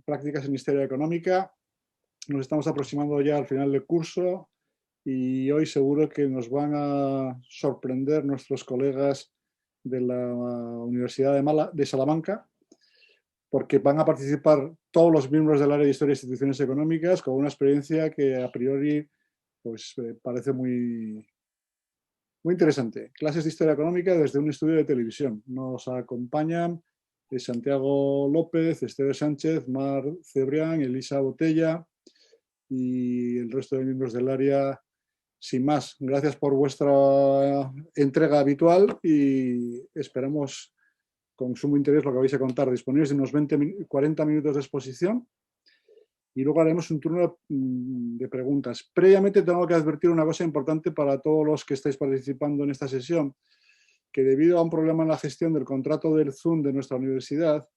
prácticas en Historia Económica. Nos estamos aproximando ya al final del curso y hoy seguro que nos van a sorprender nuestros colegas de la Universidad de Salamanca, porque van a participar todos los miembros del área de Historia e Instituciones Económicas con una experiencia que a priori pues, parece muy interesante. Clases de Historia Económica desde un estudio de televisión. Nos acompañan Santiago López, Esther Sánchez, Mar Cebrián, Elisa Botella y el resto de miembros del área. Sin más, gracias por vuestra entrega habitual y esperamos con sumo interés lo que vais a contar. Disponibles de unos 40 minutos de exposición y luego haremos un turno de preguntas. Previamente tengo que advertir una cosa importante para todos los que estáis participando en esta sesión, que debido a un problema en la gestión del contrato del Zoom de nuestra universidad,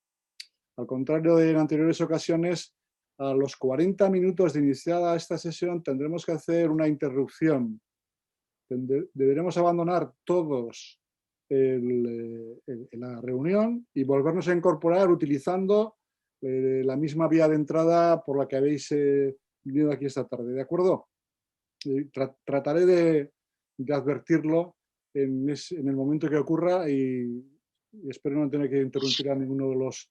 al contrario de en anteriores ocasiones, a los 40 minutos de iniciada esta sesión tendremos que hacer una interrupción. Deberemos abandonar todos la reunión y volvernos a incorporar utilizando la misma vía de entrada por la que habéis venido aquí esta tarde. ¿De acuerdo? Trataré de advertirlo en el momento que ocurra y espero no tener que interrumpir a ninguno de los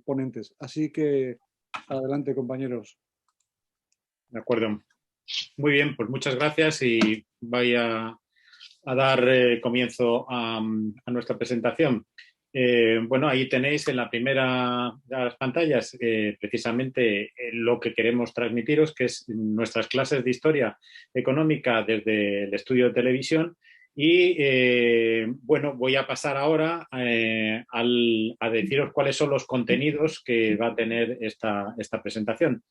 ponentes. Así que adelante, compañeros. De acuerdo. Muy bien, pues muchas gracias y voy a dar comienzo a nuestra presentación. Bueno, ahí tenéis en la primera de las pantallas precisamente lo que queremos transmitiros, que es nuestras clases de Historia Económica desde el estudio de televisión. Y bueno, voy a pasar ahora a deciros cuáles son los contenidos que va a tener esta presentación.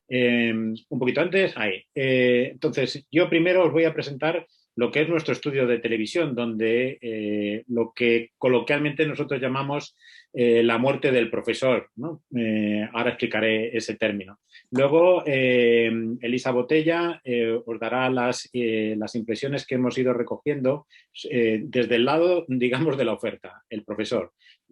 Un poquito antes, ahí. Entonces, yo primero os voy a presentar lo que es nuestro estudio de televisión, donde lo que coloquialmente nosotros llamamos la muerte del profesor, ¿no? Ahora explicaré ese término. Luego, Elisa Botella os dará las impresiones que hemos ido recogiendo desde el lado, digamos, de la oferta, el profesor.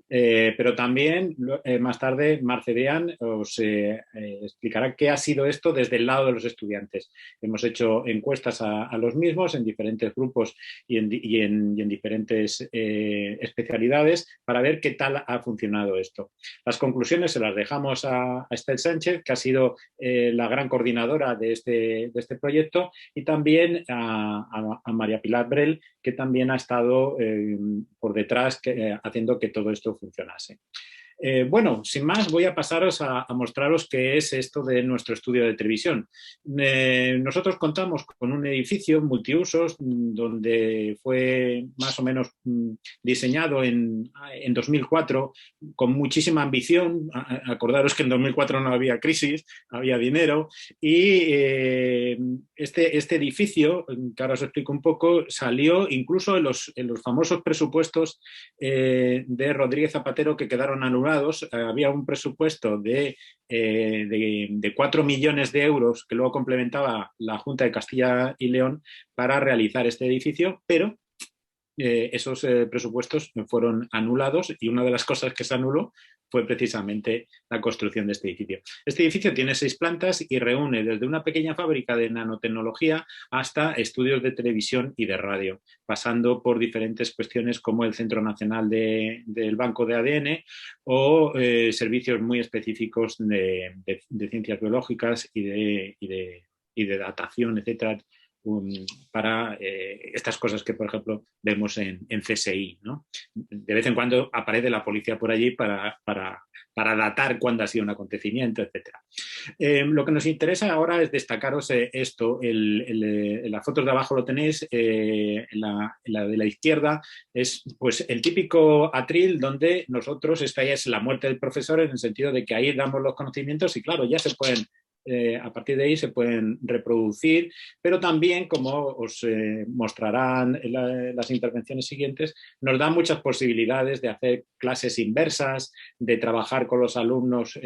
Pero también más tarde Mar Cebrián os explicará qué ha sido esto desde el lado de los estudiantes. Hemos hecho encuestas a los mismos en diferentes grupos y en diferentes especialidades para ver qué tal ha funcionado esto. Las conclusiones se las dejamos a Esther Sánchez, que ha sido la gran coordinadora de este proyecto, y también a María Pilar Brel, que también ha estado por detrás haciendo que todo esto funcionase. Bueno, sin más, voy a pasaros a mostraros qué es esto de nuestro estudio de televisión. Nosotros contamos con un edificio multiusos donde fue más o menos diseñado en 2004 con muchísima ambición. Acordaros que en 2004 no había crisis, había dinero y este edificio, que ahora os explico un poco, salió incluso en los famosos presupuestos de Rodríguez Zapatero que quedaron anulados. Había un presupuesto de 4 millones de euros que luego complementaba la Junta de Castilla y León para realizar este edificio, pero esos presupuestos fueron anulados y una de las cosas que se anuló fue precisamente la construcción de este edificio. Este edificio tiene 6 plantas y reúne desde una pequeña fábrica de nanotecnología hasta estudios de televisión y de radio, pasando por diferentes cuestiones como el Centro Nacional del Banco de ADN o servicios muy específicos de ciencias biológicas y de datación, etcétera, para estas cosas que, por ejemplo, vemos en CSI, ¿no? De vez en cuando aparece la policía por allí para datar cuándo ha sido un acontecimiento, etc. Lo que nos interesa ahora es destacaros esto. En las fotos de abajo lo tenéis, la de la izquierda es pues, el típico atril donde nosotros, esta ya es la muerte del profesor en el sentido de que ahí damos los conocimientos y claro, ya se pueden a partir de ahí se pueden reproducir, pero también, como os mostrarán las intervenciones siguientes, nos da muchas posibilidades de hacer clases inversas, de trabajar con los alumnos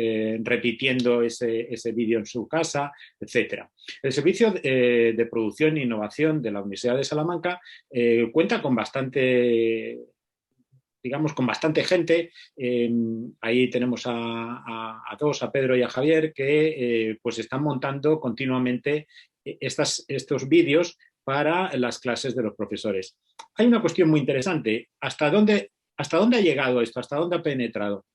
repitiendo ese vídeo en su casa, etc. El Servicio de Producción e Innovación de la Universidad de Salamanca cuenta con bastante digamos, con bastante gente. Ahí tenemos a dos, a Pedro y a Javier, que pues están montando continuamente estos vídeos para las clases de los profesores. Hay una cuestión muy interesante. ¿Hasta dónde ha llegado esto? ¿Hasta dónde ha penetrado?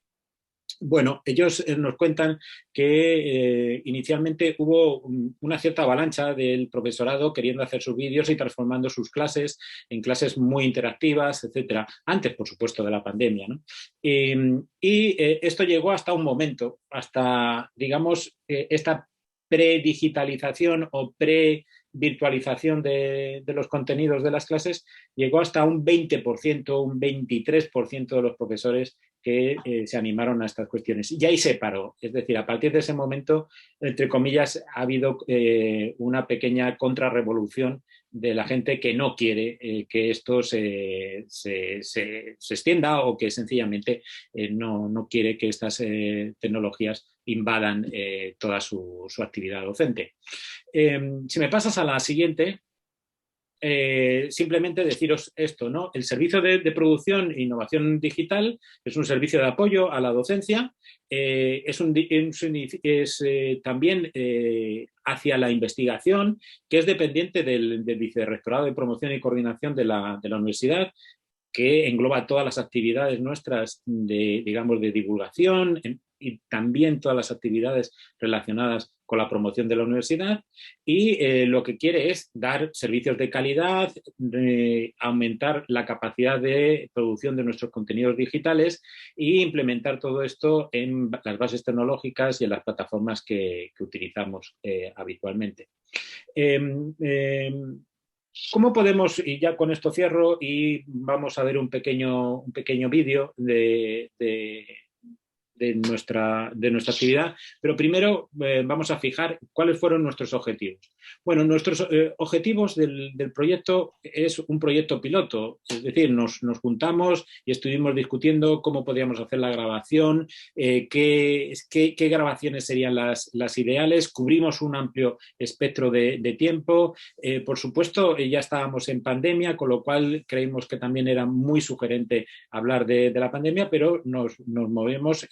Bueno, ellos nos cuentan que inicialmente hubo una cierta avalancha del profesorado queriendo hacer sus vídeos y transformando sus clases en clases muy interactivas, etcétera, antes, por supuesto, de la pandemia, ¿no? Esto llegó hasta un momento, hasta, digamos, esta predigitalización o virtualización de los contenidos de las clases llegó hasta un 20%, un 23% de los profesores que se animaron a estas cuestiones. Y ahí se paró. Es decir, a partir de ese momento, entre comillas, ha habido una pequeña contrarrevolución de la gente que no quiere que esto se extienda o que sencillamente no quiere que estas tecnologías invadan toda su actividad docente. Si me pasas a la siguiente, simplemente deciros esto, ¿no? El servicio de producción e innovación digital es un servicio de apoyo a la docencia, también hacia la investigación, que es dependiente del Vicerrectorado de Promoción y Coordinación de la universidad, que engloba todas las actividades nuestras digamos, de divulgación y también todas las actividades relacionadas con la promoción de la universidad, y lo que quiere es dar servicios de calidad, aumentar la capacidad de producción de nuestros contenidos digitales e implementar todo esto en las bases tecnológicas y en las plataformas que utilizamos habitualmente. ¿Cómo podemos, y ya con esto cierro, y vamos a ver un pequeño vídeo de nuestra actividad, pero primero vamos a fijar cuáles fueron nuestros objetivos. Bueno, nuestros objetivos del proyecto es un proyecto piloto, es decir, nos juntamos y estuvimos discutiendo cómo podíamos hacer la grabación, qué grabaciones serían las ideales, cubrimos un amplio espectro de tiempo. Por supuesto, ya estábamos en pandemia, con lo cual creímos que también era muy sugerente hablar de la pandemia, pero nos movemos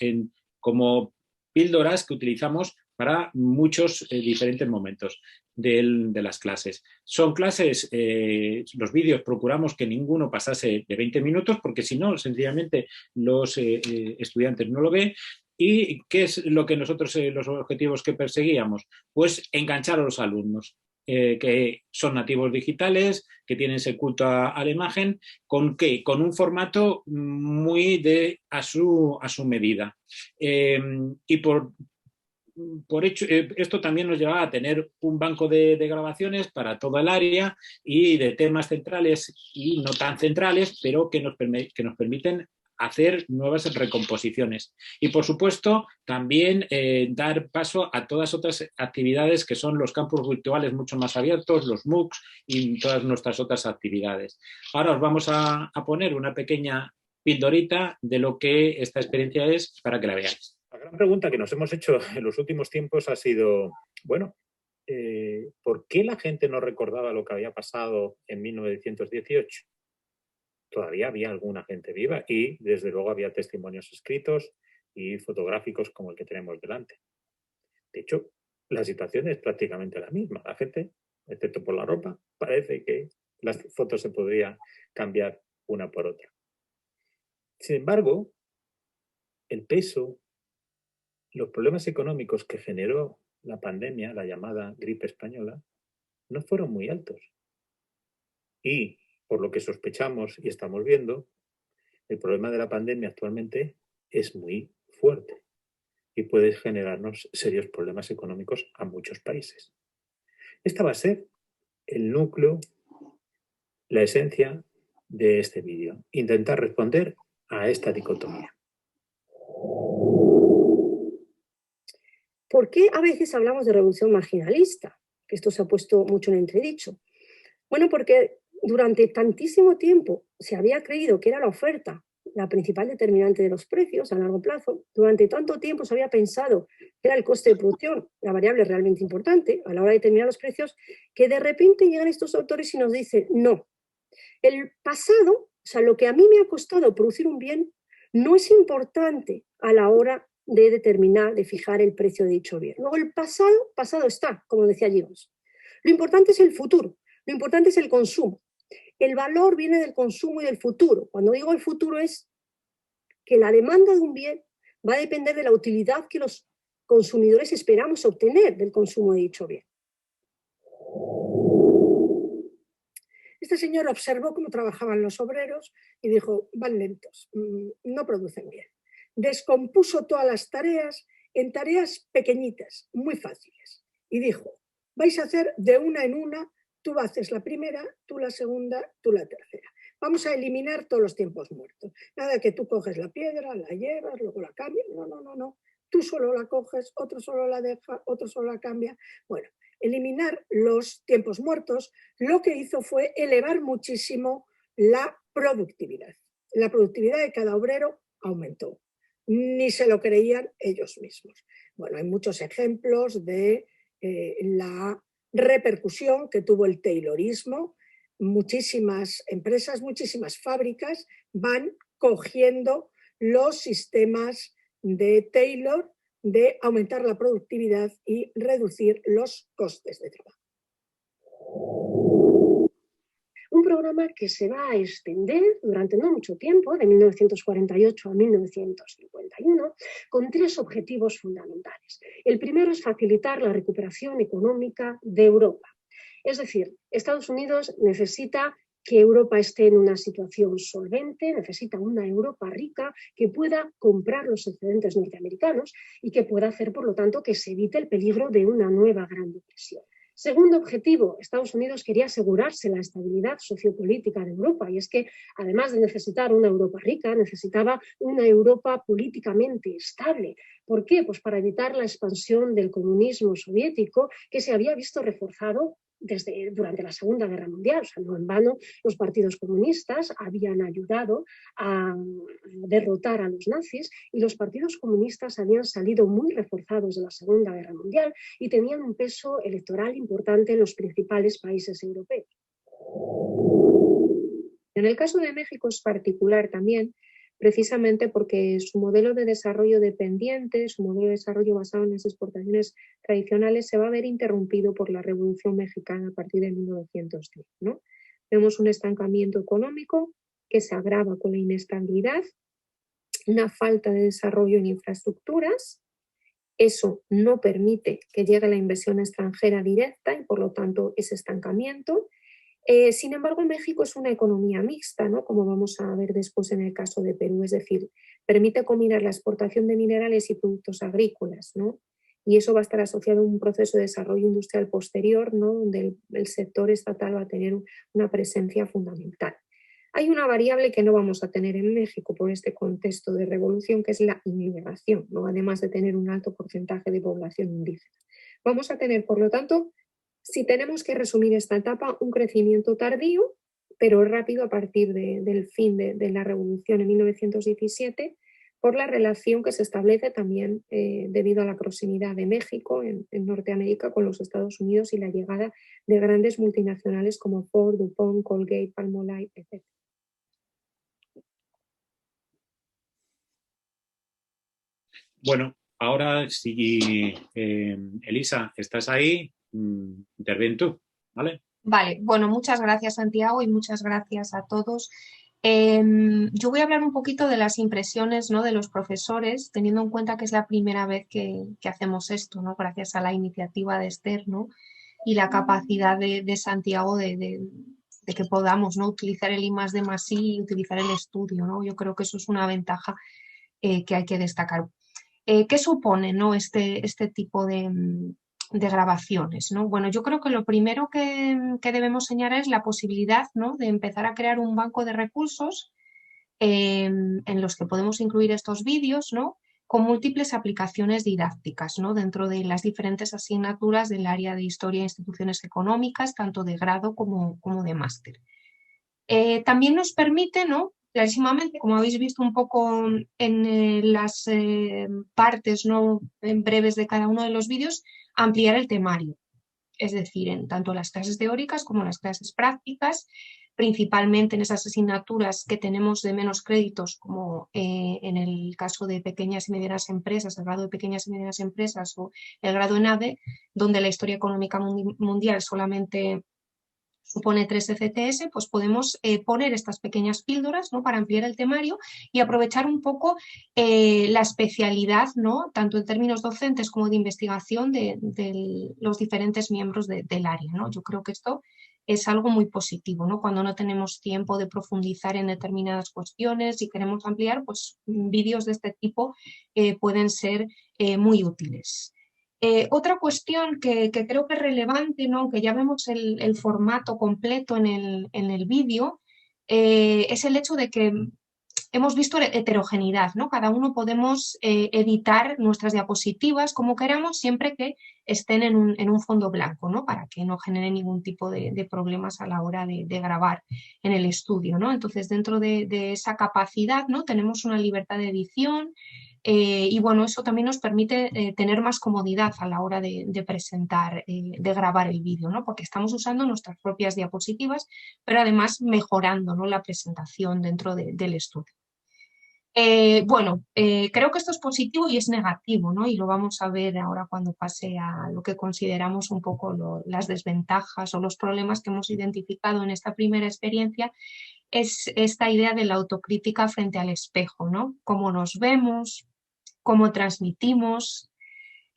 como píldoras que utilizamos para muchos diferentes momentos de las clases. Son clases, los vídeos procuramos que ninguno pasase de 20 minutos, porque si no, sencillamente los estudiantes no lo ven. ¿Y qué es lo que nosotros, los objetivos que perseguíamos? Pues enganchar a los alumnos. Que son nativos digitales, que tienen ese culto a la imagen, ¿con qué? Con un formato muy a su medida. Y por hecho, esto también nos lleva a tener un banco de grabaciones para toda el área y de temas centrales y no tan centrales, pero que nos permiten hacer nuevas recomposiciones. Y, por supuesto, también dar paso a todas otras actividades que son los campus virtuales mucho más abiertos, los MOOCs y todas nuestras otras actividades. Ahora os vamos a poner una pequeña pildorita de lo que esta experiencia es para que la veáis. La gran pregunta que nos hemos hecho en los últimos tiempos ha sido, bueno, ¿por qué la gente no recordaba lo que había pasado en 1918? Todavía había alguna gente viva y, desde luego, había testimonios escritos y fotográficos como el que tenemos delante. De hecho, la situación es prácticamente la misma. La gente, excepto por la ropa, parece que las fotos se podrían cambiar una por otra. Sin embargo, el peso, los problemas económicos que generó la pandemia, la llamada gripe española, no fueron muy altos. Y, por lo que sospechamos y estamos viendo, el problema de la pandemia actualmente es muy fuerte y puede generarnos serios problemas económicos a muchos países. Esta va a ser el núcleo, la esencia de este vídeo. Intentar responder a esta dicotomía. ¿Por qué a veces hablamos de revolución marginalista? Que esto se ha puesto mucho en entredicho. Bueno, porque durante tantísimo tiempo se había creído que era la oferta la principal determinante de los precios a largo plazo. Durante tanto tiempo se había pensado que era el coste de producción la variable realmente importante a la hora de determinar los precios, que de repente llegan estos autores y nos dicen no. El pasado O sea, lo que a mí me ha costado producir un bien no es importante a la hora de determinar, de fijar el precio de dicho bien. Luego el pasado está, como decía Gibbons. Lo importante es el futuro, lo importante es el consumo. El valor viene del consumo y del futuro. Cuando digo el futuro es que la demanda de un bien va a depender de la utilidad que los consumidores esperamos obtener del consumo de dicho bien. Este señor observó cómo trabajaban los obreros y dijo, van lentos, no producen bien. Descompuso todas las tareas en tareas pequeñitas, muy fáciles. Y dijo, vais a hacer de una en una, tú haces la primera, tú la segunda, tú la tercera. Vamos a eliminar todos los tiempos muertos. Nada que tú coges la piedra, la llevas, luego la cambias. No. Tú solo la coges, otro solo la deja, otro solo la cambia. Bueno, eliminar los tiempos muertos, lo que hizo fue elevar muchísimo la productividad. La productividad de cada obrero aumentó. Ni se lo creían ellos mismos. Bueno, hay muchos ejemplos de la repercusión que tuvo el taylorismo. Muchísimas empresas, muchísimas fábricas van cogiendo los sistemas de Taylor de aumentar la productividad y reducir los costes de trabajo. Un programa que se va a extender durante no mucho tiempo, de 1948 a 1951, con 3 objetivos fundamentales. El primero es facilitar la recuperación económica de Europa. Es decir, Estados Unidos necesita que Europa esté en una situación solvente, necesita una Europa rica que pueda comprar los excedentes norteamericanos y que pueda hacer, por lo tanto, que se evite el peligro de una nueva Gran Depresión. Segundo objetivo, Estados Unidos quería asegurarse la estabilidad sociopolítica de Europa, y es que, además de necesitar una Europa rica, necesitaba una Europa políticamente estable. ¿Por qué? Pues para evitar la expansión del comunismo soviético, que se había visto reforzado durante la Segunda Guerra Mundial. O sea, no en vano los partidos comunistas habían ayudado a derrotar a los nazis, y los partidos comunistas habían salido muy reforzados de la Segunda Guerra Mundial y tenían un peso electoral importante en los principales países europeos. En el caso de México es particular también, precisamente porque su modelo de desarrollo dependiente, su modelo de desarrollo basado en las exportaciones tradicionales, se va a ver interrumpido por la Revolución Mexicana a partir de 1910, ¿no? Vemos un estancamiento económico que se agrava con la inestabilidad, una falta de desarrollo en infraestructuras. Eso no permite que llegue la inversión extranjera directa y, por lo tanto, ese estancamiento. Sin embargo, México es una economía mixta, ¿no? Como vamos a ver después en el caso de Perú, es decir, permite combinar la exportación de minerales y productos agrícolas, ¿no? Y eso va a estar asociado a un proceso de desarrollo industrial posterior, ¿no? Donde el sector estatal va a tener una presencia fundamental. Hay una variable que no vamos a tener en México por este contexto de revolución, que es la inmigración, ¿no? Además de tener un alto porcentaje de población indígena. Vamos a tener, por lo tanto, si tenemos que resumir esta etapa, un crecimiento tardío, pero rápido a partir del fin de la revolución en 1917, por la relación que se establece también debido a la proximidad de México en Norteamérica con los Estados Unidos y la llegada de grandes multinacionales como Ford, DuPont, Colgate, Palmolive, etc. Bueno, ahora si Elisa, ¿estás ahí? Interven tú, ¿vale? Vale, bueno, muchas gracias, Santiago, y muchas gracias a todos. Yo voy a hablar un poquito de las impresiones, ¿no?, de los profesores, teniendo en cuenta que es la primera vez que hacemos esto, ¿no?, gracias a la iniciativa de Esther, ¿no?, y la capacidad de Santiago de que podamos, ¿no?, utilizar el I+D+I y utilizar el estudio, ¿no? Yo creo que eso es una ventaja que hay que destacar. ¿Qué supone, ¿no?, este tipo de grabaciones, ¿no? Bueno, yo creo que lo primero que debemos señalar es la posibilidad, ¿no?, de empezar a crear un banco de recursos en los que podemos incluir estos vídeos, ¿no?, con múltiples aplicaciones didácticas, ¿no?, dentro de las diferentes asignaturas del área de Historia e Instituciones Económicas, tanto de grado como de máster. También nos permite, ¿no?, clarísimamente, como habéis visto un poco en las partes, ¿no?, en breves de cada uno de los vídeos, ampliar el temario, es decir, en tanto las clases teóricas como las clases prácticas, principalmente en esas asignaturas que tenemos de menos créditos, como en el caso de pequeñas y medianas empresas, el grado de pequeñas y medianas empresas o el grado en ADE, donde la historia económica mundial solamente supone 3 ECTS, pues podemos poner estas pequeñas píldoras, ¿no?, para ampliar el temario y aprovechar un poco la especialidad, ¿no?, tanto en términos docentes como de investigación de los diferentes miembros del área, ¿no? Yo creo que esto es algo muy positivo, ¿no? Cuando no tenemos tiempo de profundizar en determinadas cuestiones y queremos ampliar, pues vídeos de este tipo pueden ser muy útiles. Otra cuestión que creo que es relevante, ¿no?, aunque ya vemos el formato completo en el vídeo, es el hecho de que hemos visto heterogeneidad, ¿no? Cada uno podemos editar nuestras diapositivas como queramos, siempre que estén en un fondo blanco, ¿no?, para que no genere ningún tipo de problemas a la hora de grabar en el estudio, ¿no? Entonces, dentro de esa capacidad, ¿no?, tenemos una libertad de edición. Y bueno, eso también nos permite tener más comodidad a la hora de presentar, de grabar el vídeo, ¿no?, porque estamos usando nuestras propias diapositivas, pero además mejorando, ¿no?, la presentación dentro del estudio. Creo que esto es positivo y es negativo, ¿no?, y lo vamos a ver ahora cuando pase a lo que consideramos un poco las desventajas o los problemas que hemos identificado en esta primera experiencia. Es esta idea de la autocrítica frente al espejo, ¿no? Cómo nos vemos, cómo transmitimos.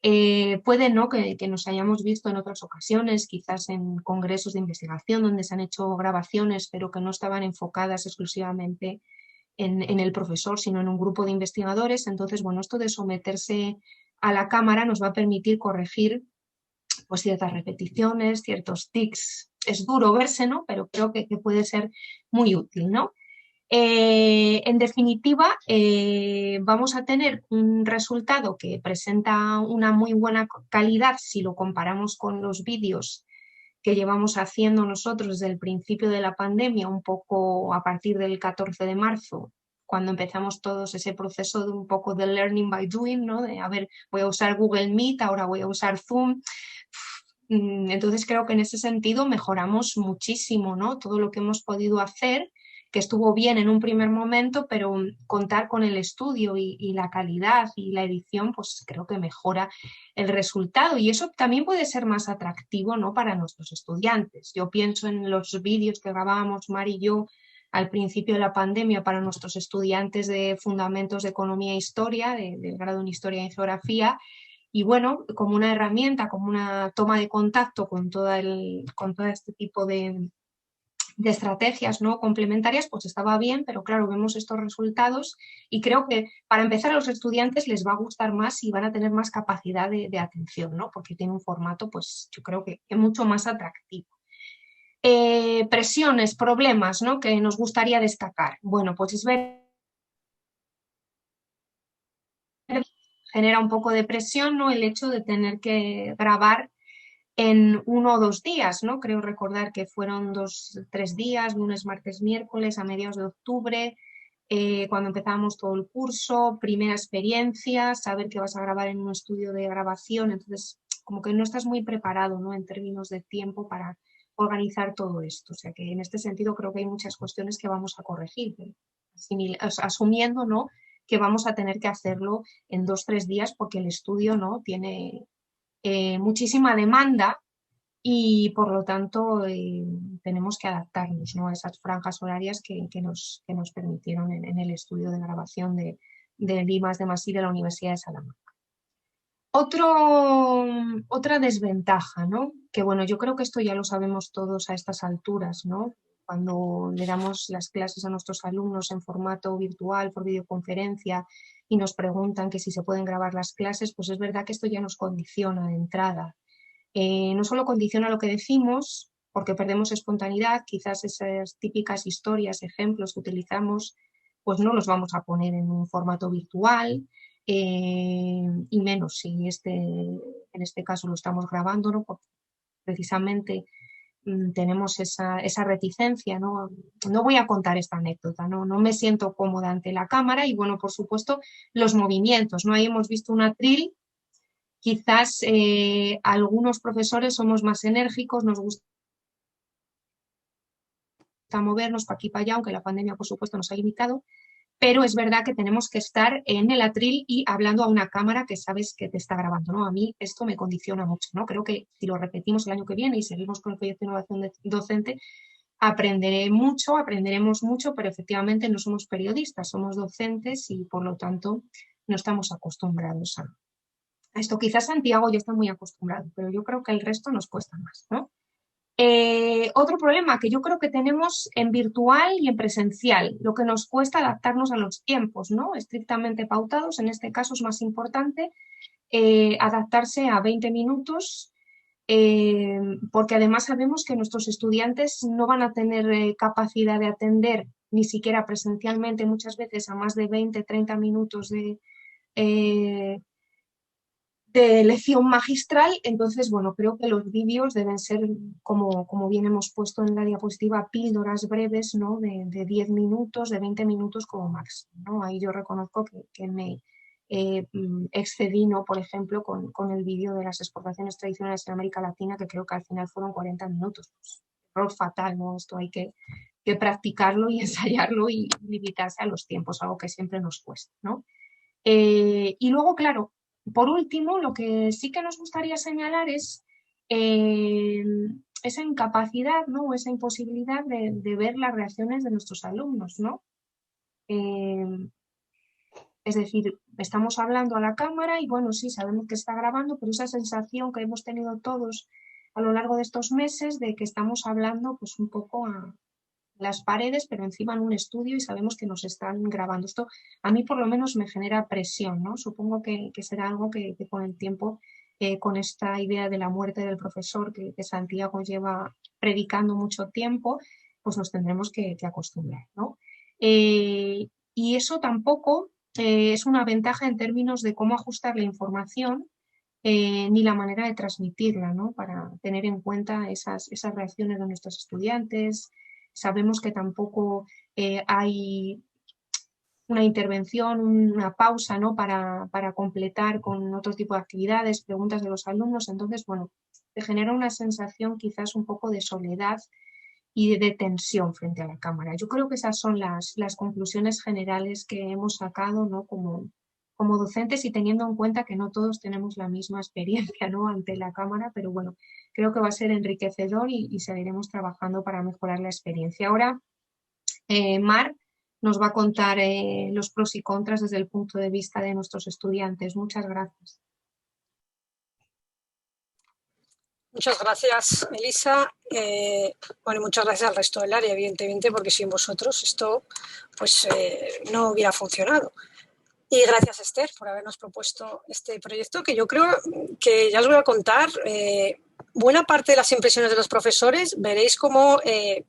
Puede, ¿no?, que nos hayamos visto en otras ocasiones, quizás en congresos de investigación donde se han hecho grabaciones, pero que no estaban enfocadas exclusivamente en el profesor, sino en un grupo de investigadores. Entonces, bueno, esto de someterse a la cámara nos va a permitir corregir, pues, ciertas repeticiones, ciertos tics. Es duro verse, ¿no?, pero creo que puede ser muy útil, ¿no? En definitiva, vamos a tener un resultado que presenta una muy buena calidad si lo comparamos con los vídeos que llevamos haciendo nosotros desde el principio de la pandemia, un poco a partir del 14 de marzo, cuando empezamos todos ese proceso de un poco de learning by doing, ¿no?, de, a ver, voy a usar Google Meet, ahora voy a usar Zoom. Entonces creo que en ese sentido mejoramos muchísimo, ¿no?, todo lo que hemos podido hacer, que estuvo bien en un primer momento, pero contar con el estudio y la calidad y la edición, pues creo que mejora el resultado, y eso también puede ser más atractivo, ¿no?, para nuestros estudiantes. Yo pienso en los vídeos que grabábamos Mar y yo al principio de la pandemia para nuestros estudiantes de Fundamentos de Economía e Historia, del grado en Historia y Geografía, y bueno, como una herramienta, como una toma de contacto con todo este tipo de estrategias, ¿no?, complementarias, pues estaba bien, pero claro, vemos estos resultados y creo que para empezar a los estudiantes les va a gustar más y van a tener más capacidad de atención, ¿no?, porque tiene un formato, pues yo creo que mucho más atractivo. Presiones, problemas, ¿no?, que nos gustaría destacar. Bueno, pues es ver, genera un poco de presión, ¿no?, el hecho de tener que grabar en 1 o 2 días, ¿no? Creo recordar que fueron 3 días, lunes, martes, miércoles, a mediados de octubre, cuando empezábamos todo el curso, primera experiencia, saber que vas a grabar en un estudio de grabación, entonces como que no estás muy preparado, ¿no?, en términos de tiempo para organizar todo esto. O sea que en este sentido creo que hay muchas cuestiones que vamos a corregir, asumiendo, ¿no?, que vamos a tener que hacerlo en 2 o 3 días porque el estudio, ¿no?, tiene muchísima demanda y por lo tanto tenemos que adaptarnos, ¿no?, a esas franjas horarias que nos permitieron en el estudio de grabación de I+D+I de la Universidad de Salamanca. Otra desventaja, ¿no?, que bueno, yo creo que esto ya lo sabemos todos a estas alturas, ¿no?, cuando le damos las clases a nuestros alumnos en formato virtual, por videoconferencia, y nos preguntan que si se pueden grabar las clases, pues es verdad que esto ya nos condiciona de entrada. No solo condiciona lo que decimos, porque perdemos espontaneidad, quizás esas típicas historias, ejemplos que utilizamos, pues no los vamos a poner en un formato virtual, y menos si en este caso lo estamos grabando, ¿no?, porque precisamente tenemos esa reticencia, ¿no? No voy a contar esta anécdota, no me siento cómoda ante la cámara y bueno, por supuesto, los movimientos, ¿no? Ahí hemos visto un atril, quizás algunos profesores somos más enérgicos, nos gusta a movernos para aquí y para allá, aunque la pandemia, por supuesto, nos ha limitado, pero es verdad que tenemos que estar en el atril y hablando a una cámara que sabes que te está grabando, ¿no? A mí esto me condiciona mucho, ¿no? Creo que si lo repetimos el año que viene y seguimos con el proyecto de innovación docente, aprenderemos mucho, pero efectivamente no somos periodistas, somos docentes y por lo tanto no estamos acostumbrados a esto. Quizás Santiago ya está muy acostumbrado, pero yo creo que el resto nos cuesta más, ¿no? Otro problema que yo creo que tenemos en virtual y en presencial, lo que nos cuesta adaptarnos a los tiempos, ¿no? Estrictamente pautados, en este caso es más importante adaptarse a 20 minutos, porque además sabemos que nuestros estudiantes no van a tener capacidad de atender ni siquiera presencialmente muchas veces a más de 20, 30 minutos de lección magistral. Entonces, bueno, creo que los vídeos deben ser, como bien hemos puesto en la diapositiva, píldoras breves, ¿no? De 10 minutos, de 20 minutos como máximo, ¿no? Ahí yo reconozco que me excedí, ¿no? Por ejemplo, con el vídeo de las exportaciones tradicionales en América Latina, que creo que al final fueron 40 minutos. Pues, error fatal, ¿no? Esto hay que practicarlo y ensayarlo y limitarse a los tiempos, algo que siempre nos cuesta, ¿no? Y luego, claro, por último, lo que sí que nos gustaría señalar es esa incapacidad, ¿no? O esa imposibilidad de ver las reacciones de nuestros alumnos, ¿no? Es decir, estamos hablando a la cámara y bueno, sí, sabemos que está grabando, pero esa sensación que hemos tenido todos a lo largo de estos meses de que estamos hablando pues un poco a las paredes, pero encima en un estudio y sabemos que nos están grabando. Esto a mí por lo menos me genera presión, ¿no? Supongo que será algo que con el tiempo, con esta idea de la muerte del profesor que Santiago lleva predicando mucho tiempo, pues nos tendremos que acostumbrar, ¿no? Y eso tampoco es una ventaja en términos de cómo ajustar la información ni la manera de transmitirla, ¿no? Para tener en cuenta esas reacciones de nuestros estudiantes. Sabemos que tampoco hay una intervención, una pausa, ¿no? para completar con otro tipo de actividades, preguntas de los alumnos. Entonces, bueno, te genera una sensación quizás un poco de soledad y de tensión frente a la cámara. Yo creo que esas son las conclusiones generales que hemos sacado, ¿no? como docentes y teniendo en cuenta que no todos tenemos la misma experiencia, ¿no? ante la cámara, pero bueno, creo que va a ser enriquecedor y seguiremos trabajando para mejorar la experiencia. Ahora, Mar nos va a contar los pros y contras desde el punto de vista de nuestros estudiantes. Muchas gracias. Muchas gracias, Elisa. Bueno, muchas gracias al resto del área, evidentemente, porque sin vosotros esto pues, no hubiera funcionado. Y gracias, Esther, por habernos propuesto este proyecto, que yo creo que ya os voy a contar. Buena parte de las impresiones de los profesores veréis cómo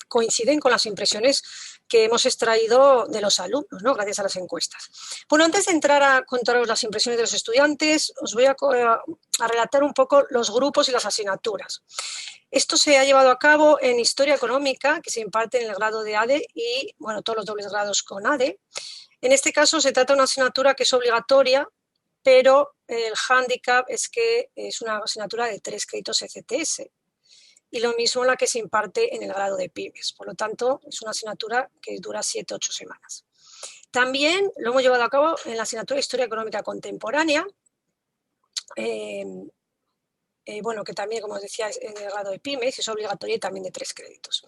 coinciden con las impresiones que hemos extraído de los alumnos, ¿no? Gracias a las encuestas. Bueno, antes de entrar a contaros las impresiones de los estudiantes, os voy a relatar un poco los grupos y las asignaturas. Esto se ha llevado a cabo en Historia Económica, que se imparte en el grado de ADE y, bueno, todos los dobles grados con ADE. En este caso se trata de una asignatura que es obligatoria, pero el hándicap es que es una asignatura de 3 créditos ECTS y lo mismo la que se imparte en el grado de pymes. Por lo tanto, es una asignatura que dura 7-8 semanas. También lo hemos llevado a cabo en la asignatura de Historia Económica Contemporánea, bueno, que también, como os decía, es en el grado de pymes, es obligatoria y también de 3 créditos.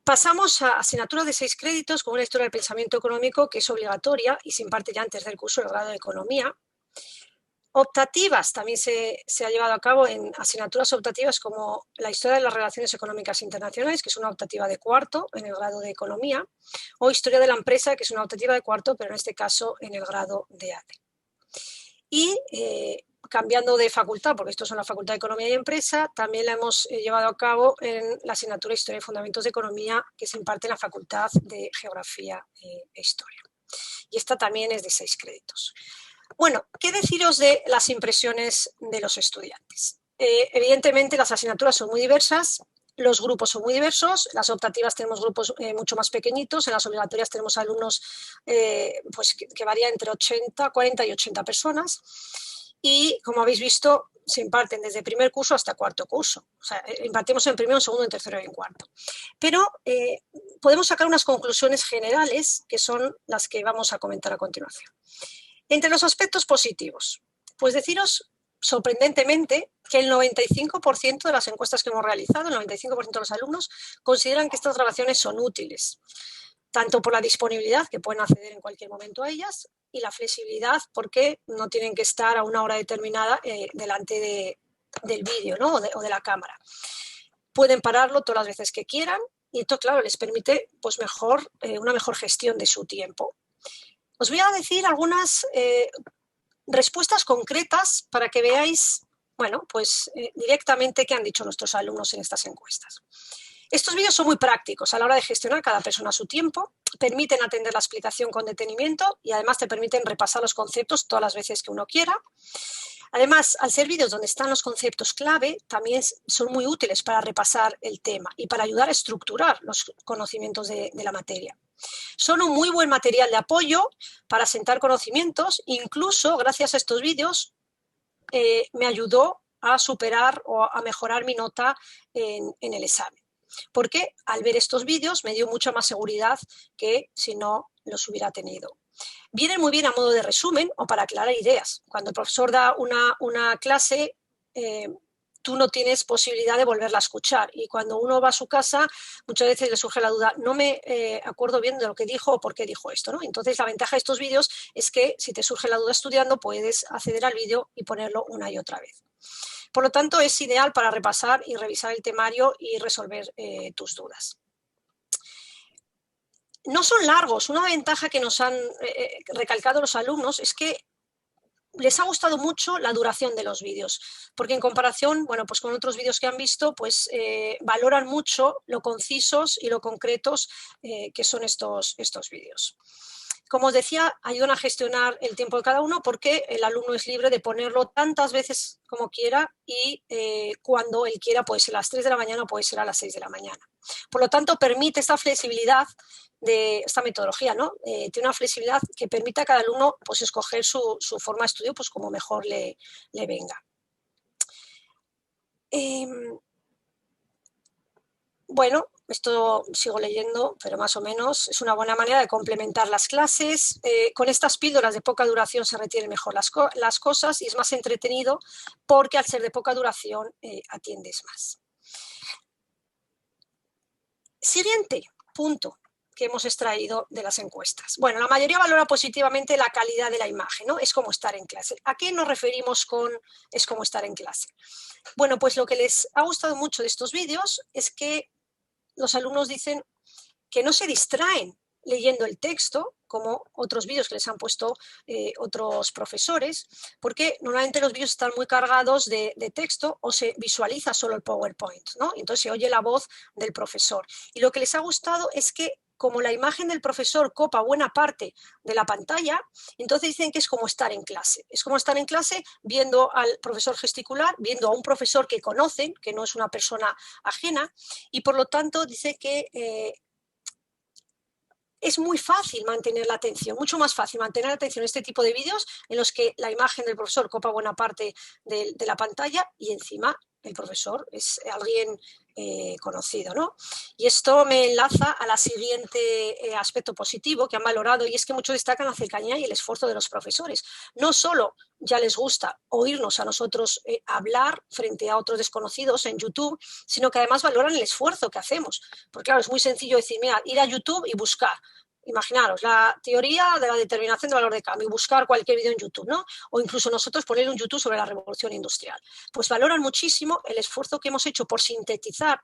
Pasamos a asignaturas de 6 créditos, como una historia del pensamiento económico, que es obligatoria y se imparte ya antes del curso del grado de economía. Optativas también se ha llevado a cabo en asignaturas optativas como la historia de las relaciones económicas internacionales, que es una optativa de cuarto en el grado de economía, o historia de la empresa, que es una optativa de cuarto, pero en este caso en el grado de ADE. Y cambiando de facultad, porque estos son la Facultad de Economía y Empresa, también la hemos llevado a cabo en la asignatura Historia y Fundamentos de Economía, que se imparte en la Facultad de Geografía e Historia. Y esta también es de 6 créditos. Bueno, ¿qué deciros de las impresiones de los estudiantes? Evidentemente las asignaturas son muy diversas, los grupos son muy diversos, las optativas tenemos grupos mucho más pequeñitos, en las obligatorias tenemos alumnos pues, que varían entre 40 y 80 personas. y, como habéis visto, se imparten desde primer curso hasta cuarto curso. O sea, impartimos en primero, en segundo, en tercero y en cuarto. Pero podemos sacar unas conclusiones generales que son las que vamos a comentar a continuación. Entre los aspectos positivos, pues deciros sorprendentemente que el 95% de las encuestas que hemos realizado, el 95% de los alumnos, consideran que estas grabaciones son útiles, tanto por la disponibilidad, que pueden acceder en cualquier momento a ellas, y la flexibilidad, porque no tienen que estar a una hora determinada delante del vídeo, ¿no? o de la cámara. Pueden pararlo todas las veces que quieran y esto, claro, les permite pues, una mejor gestión de su tiempo. Os voy a decir algunas respuestas concretas para que veáis, bueno, pues directamente qué han dicho nuestros alumnos en estas encuestas. Estos vídeos son muy prácticos a la hora de gestionar cada persona su tiempo, permiten atender la explicación con detenimiento y además te permiten repasar los conceptos todas las veces que uno quiera. Además, al ser vídeos donde están los conceptos clave, también son muy útiles para repasar el tema y para ayudar a estructurar los conocimientos de la materia. Son un muy buen material de apoyo para asentar conocimientos, incluso gracias a estos vídeos me ayudó a superar o a mejorar mi nota en el examen. Porque al ver estos vídeos me dio mucha más seguridad que si no los hubiera tenido. Vienen muy bien a modo de resumen o para aclarar ideas. Cuando el profesor da una clase, tú no tienes posibilidad de volverla a escuchar. Y cuando uno va a su casa, muchas veces le surge la duda, no me acuerdo bien de lo que dijo o por qué dijo esto, ¿no? Entonces, la ventaja de estos vídeos es que si te surge la duda estudiando, puedes acceder al vídeo y ponerlo una y otra vez. Por lo tanto, es ideal para repasar y revisar el temario y resolver tus dudas. No son largos. Una ventaja que nos han recalcado los alumnos es que les ha gustado mucho la duración de los vídeos, porque en comparación, bueno, pues con otros vídeos que han visto, pues valoran mucho lo concisos y lo concretos que son estos vídeos. Como os decía, ayudan a gestionar el tiempo de cada uno porque el alumno es libre de ponerlo tantas veces como quiera y cuando él quiera, puede ser a las 3 de la mañana o puede ser a las 6 de la mañana. Por lo tanto, permite esta flexibilidad de esta metodología, ¿no? Tiene una flexibilidad que permite a cada alumno pues, escoger su forma de estudio pues, como mejor le venga. Bueno, esto sigo leyendo, pero más o menos es una buena manera de complementar las clases. Con estas píldoras de poca duración se retienen mejor las cosas y es más entretenido porque al ser de poca duración atiendes más. Siguiente punto que hemos extraído de las encuestas. Bueno, la mayoría valora positivamente la calidad de la imagen, ¿no? Es como estar en clase. ¿A qué nos referimos con es como estar en clase? Bueno, pues lo que les ha gustado mucho de estos vídeos es que los alumnos dicen que no se distraen leyendo el texto, como otros vídeos que les han puesto otros profesores, porque normalmente los vídeos están muy cargados de texto o se visualiza solo el PowerPoint, ¿no? Entonces se oye la voz del profesor. Y lo que les ha gustado es que como la imagen del profesor copa buena parte de la pantalla, entonces dicen que es como estar en clase. Es como estar en clase viendo al profesor gesticular, viendo a un profesor que conocen, que no es una persona ajena, y por lo tanto dice que es muy fácil mantener la atención, mucho más fácil mantener la atención en este tipo de vídeos en los que la imagen del profesor copa buena parte de la pantalla y encima el profesor es alguien conocido, ¿no? Y esto me enlaza a la siguiente aspecto positivo que han valorado y es que muchos destacan la cercanía y el esfuerzo de los profesores. No solo ya les gusta oírnos a nosotros hablar frente a otros desconocidos en YouTube, sino que además valoran el esfuerzo que hacemos. Porque claro, es muy sencillo decir, mira, ir a YouTube y buscar. Imaginaros, la teoría de la determinación del valor de cambio y buscar cualquier vídeo en YouTube, ¿no? O incluso nosotros poner un YouTube sobre la revolución industrial. Pues valoran muchísimo el esfuerzo que hemos hecho por sintetizar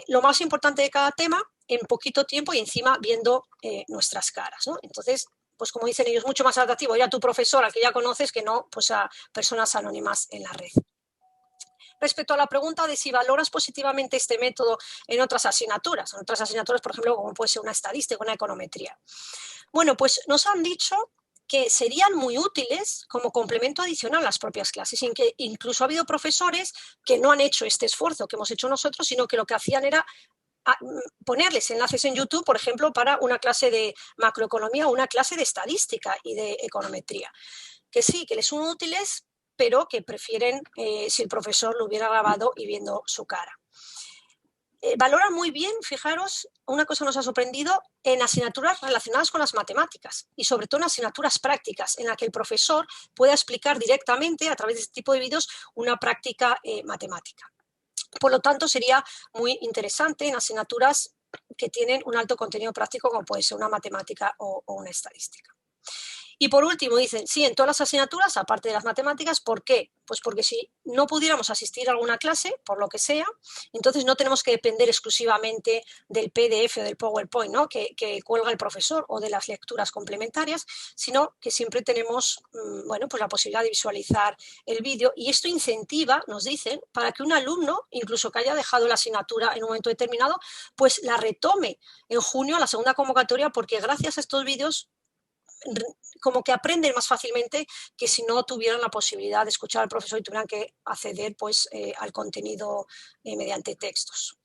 lo más importante de cada tema en poquito tiempo y encima viendo nuestras caras, ¿no? Entonces, pues como dicen ellos, mucho más atractivo ir a tu profesor, al que ya conoces, que no pues a personas anónimas en la red. Respecto a la pregunta de si valoras positivamente este método en otras asignaturas, por ejemplo, como puede ser una estadística, una econometría. Bueno, pues nos han dicho que serían muy útiles como complemento adicional a las propias clases, sin que incluso ha habido profesores que no han hecho este esfuerzo que hemos hecho nosotros, sino que lo que hacían era ponerles enlaces en YouTube, por ejemplo, para una clase de macroeconomía o una clase de estadística y de econometría. Que sí, que les son útiles, pero que prefieren si el profesor lo hubiera grabado y viendo su cara. Valoran muy bien, fijaros, una cosa nos ha sorprendido, en asignaturas relacionadas con las matemáticas y sobre todo en asignaturas prácticas, en la que el profesor pueda explicar directamente a través de este tipo de vídeos una práctica matemática. Por lo tanto, sería muy interesante en asignaturas que tienen un alto contenido práctico, como puede ser una matemática o una estadística. Y por último dicen, sí, en todas las asignaturas, aparte de las matemáticas, ¿por qué? Pues porque si no pudiéramos asistir a alguna clase, por lo que sea, entonces no tenemos que depender exclusivamente del PDF o del PowerPoint, ¿no? que cuelga el profesor o de las lecturas complementarias, sino que siempre tenemos bueno, pues la posibilidad de visualizar el vídeo y esto incentiva, nos dicen, para que un alumno, incluso que haya dejado la asignatura en un momento determinado, pues la retome en junio a la segunda convocatoria porque gracias a estos vídeos como que aprenden más fácilmente que si no tuvieran la posibilidad de escuchar al profesor y tuvieran que acceder pues, al contenido mediante textos.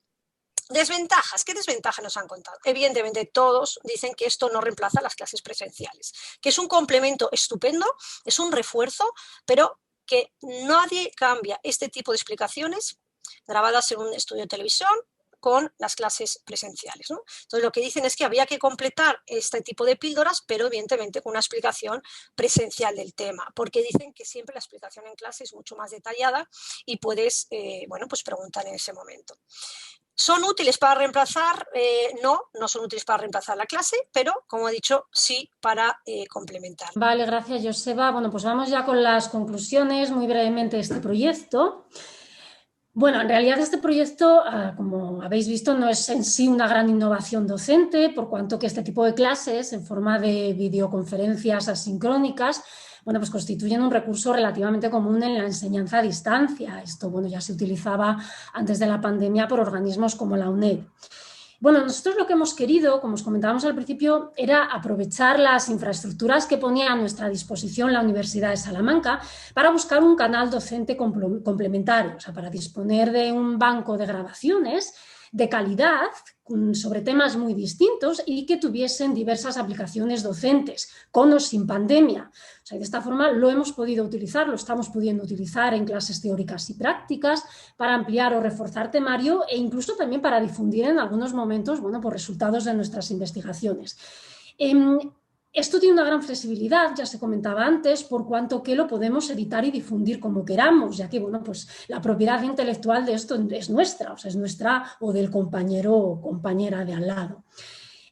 Desventajas. ¿Qué desventajas nos han contado? Evidentemente todos dicen que esto no reemplaza las clases presenciales, que es un complemento estupendo, es un refuerzo, pero que nadie cambia este tipo de explicaciones grabadas en un estudio de televisión con las clases presenciales, ¿no? Entonces lo que dicen es que había que completar este tipo de píldoras, pero evidentemente con una explicación presencial del tema, porque dicen que siempre la explicación en clase es mucho más detallada y puedes, bueno, pues preguntar en ese momento. ¿Son útiles para reemplazar? No son útiles para reemplazar la clase, pero, como he dicho, sí para complementar. Vale, gracias, Joseba. Bueno, pues vamos ya con las conclusiones muy brevemente de este proyecto. Bueno, en realidad este proyecto, como habéis visto, no es en sí una gran innovación docente, por cuanto que este tipo de clases en forma de videoconferencias asincrónicas, bueno, pues constituyen un recurso relativamente común en la enseñanza a distancia. Esto, bueno, ya se utilizaba antes de la pandemia por organismos como la UNED. Bueno, nosotros lo que hemos querido, como os comentábamos al principio, era aprovechar las infraestructuras que ponía a nuestra disposición la Universidad de Salamanca para buscar un canal docente complementario, o sea, para disponer de un banco de grabaciones de calidad sobre temas muy distintos y que tuviesen diversas aplicaciones docentes, con o sin pandemia. O sea, de esta forma lo hemos podido utilizar, lo estamos pudiendo utilizar en clases teóricas y prácticas para ampliar o reforzar temario e incluso también para difundir en algunos momentos, bueno, pues resultados de nuestras investigaciones. Esto tiene una gran flexibilidad, ya se comentaba antes, por cuanto que lo podemos editar y difundir como queramos, ya que bueno, pues la propiedad intelectual de esto es nuestra, o sea, es nuestra o del compañero o compañera de al lado.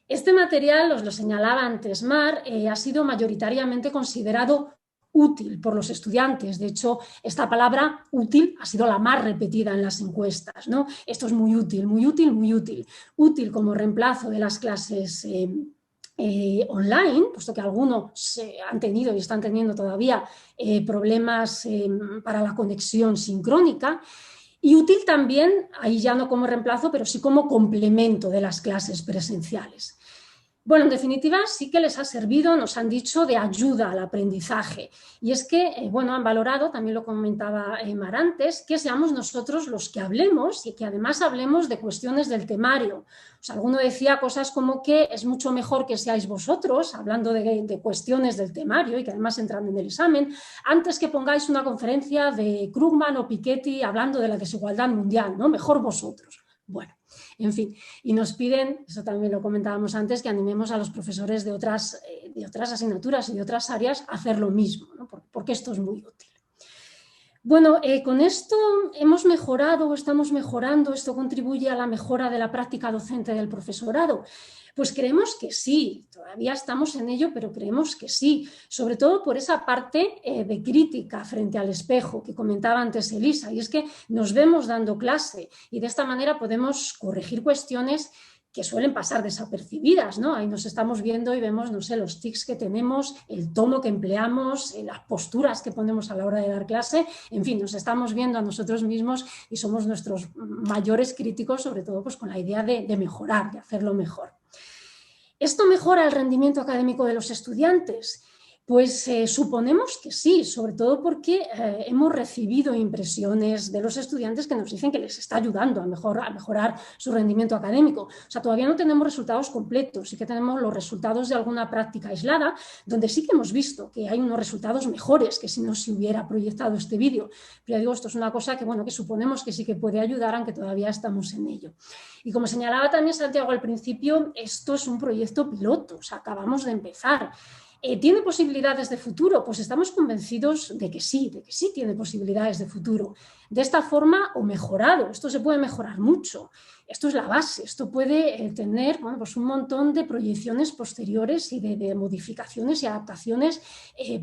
Este material, os lo señalaba antes Mar, ha sido mayoritariamente considerado útil por los estudiantes. De hecho, esta palabra útil ha sido la más repetida en las encuestas, ¿no? Esto es muy útil, muy útil, muy útil. Útil como reemplazo de las clases online, puesto que algunos han tenido y están teniendo todavía problemas para la conexión sincrónica, y útil también, ahí ya no como reemplazo, pero sí como complemento de las clases presenciales. Bueno, en definitiva, sí que les ha servido, nos han dicho, de ayuda al aprendizaje. Y es que, bueno, han valorado, también lo comentaba Mar antes, que seamos nosotros los que hablemos y que además hablemos de cuestiones del temario. O sea, alguno decía cosas como que es mucho mejor que seáis vosotros, hablando de cuestiones del temario y que además entran en el examen, antes que pongáis una conferencia de Krugman o Piketty hablando de la desigualdad mundial, ¿no? Mejor vosotros. Bueno, en fin, y nos piden, eso también lo comentábamos antes, que animemos a los profesores de otras asignaturas y de otras áreas a hacer lo mismo, ¿no? Porque esto es muy útil. Bueno, con esto hemos mejorado o estamos mejorando, ¿esto contribuye a la mejora de la práctica docente del profesorado? Pues creemos que sí, todavía estamos en ello, pero creemos que sí, sobre todo por esa parte de crítica frente al espejo que comentaba antes Elisa, y es que nos vemos dando clase y de esta manera podemos corregir cuestiones que suelen pasar desapercibidas, ¿no? Ahí nos estamos viendo y vemos, no sé, los tics que tenemos, el tono que empleamos, las posturas que ponemos a la hora de dar clase, en fin, nos estamos viendo a nosotros mismos y somos nuestros mayores críticos, sobre todo pues con la idea de mejorar, de hacerlo mejor. ¿Esto mejora el rendimiento académico de los estudiantes? Pues suponemos que sí, sobre todo porque hemos recibido impresiones de los estudiantes que nos dicen que les está ayudando a mejorar su rendimiento académico. O sea, todavía no tenemos resultados completos, sí que tenemos los resultados de alguna práctica aislada, donde sí que hemos visto que hay unos resultados mejores que si no se hubiera proyectado este vídeo. Pero ya digo, esto es una cosa que, bueno, que suponemos que sí que puede ayudar, aunque todavía estamos en ello. Y como señalaba también Santiago al principio, esto es un proyecto piloto, o sea, acabamos de empezar. ¿Tiene posibilidades de futuro? Pues estamos convencidos de que sí tiene posibilidades de futuro. De esta forma o mejorado, esto se puede mejorar mucho. Esto es la base, esto puede tener, bueno, pues un montón de proyecciones posteriores y de modificaciones y adaptaciones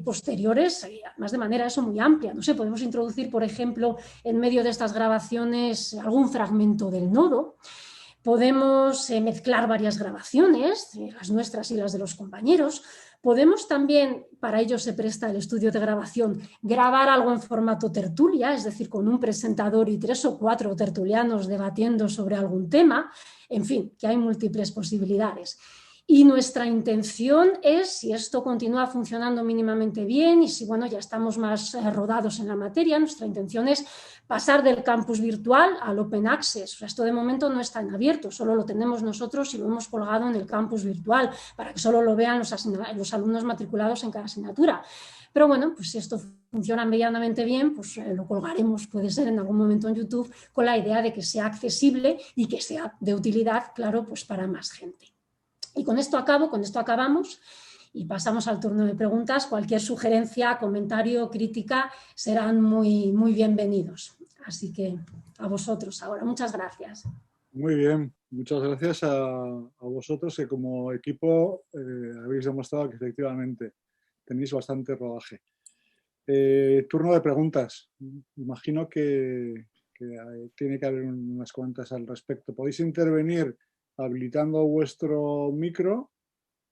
posteriores, además de manera eso muy amplia. No sé, podemos introducir, por ejemplo, en medio de estas grabaciones algún fragmento del nodo. Podemos mezclar varias grabaciones, las nuestras y las de los compañeros. Podemos también, para ello se presta el estudio de grabación, grabar algo en formato tertulia, es decir, con un presentador y 3 o 4 tertulianos debatiendo sobre algún tema. En fin, que hay múltiples posibilidades. Y nuestra intención es, si esto continúa funcionando mínimamente bien y si bueno, ya estamos más rodados en la materia, nuestra intención es pasar del campus virtual al Open Access. O sea, esto de momento no está en abierto, solo lo tenemos nosotros y lo hemos colgado en el campus virtual para que solo lo vean los alumnos matriculados en cada asignatura. Pero bueno, pues si esto funciona medianamente bien, pues lo colgaremos, puede ser en algún momento en YouTube, con la idea de que sea accesible y que sea de utilidad, claro, pues para más gente. Y con esto acabamos y pasamos al turno de preguntas. Cualquier sugerencia, comentario, crítica serán muy, muy bienvenidos. Así que a vosotros ahora. Muchas gracias. Muy bien, muchas gracias a vosotros que como equipo habéis demostrado que efectivamente tenéis bastante rodaje. Turno de preguntas. Imagino que tiene que haber unas cuantas al respecto. Podéis intervenir habilitando vuestro micro